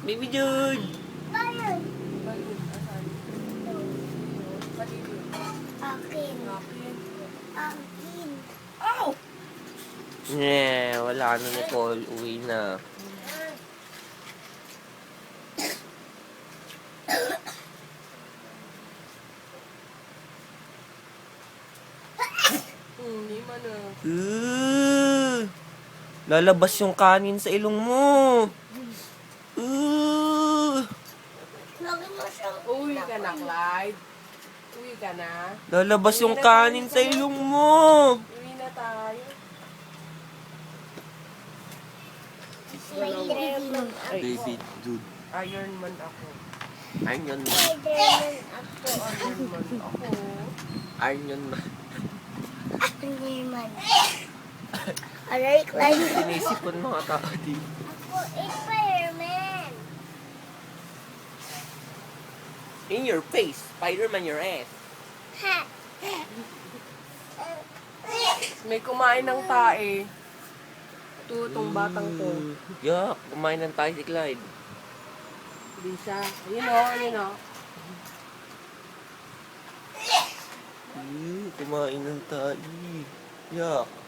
Baby Jude! Balon. Balon. Asan? Balon. Akin. Akin. Akin. Ow! Yeah, wala na Nicole. Uwi na. Hindi man ah. Lalabas yung kanin sa ilong mo. Lagi mo siyang Uwi ka na, Clyde. Uwi ka na. Lalabas yung kanin sa ilong mo. Uwi na tayo. Spider-Man ako. Baby Jude. Iron Man ako. Iron Man. Spider-Man ako. Iron Man ako. Iron Man. Spider-Man. Aray, Clyde. Sinisipon mga tao dito. Ako, Spider-Man. In your face. Spider-Man your ass. Ha. May kumain ng tae. Ito, itong batang to. Yak, kumain ng tayo si Clyde. Hindi siya. Ayun o, ayun o. Kumain ng tayo. Yak.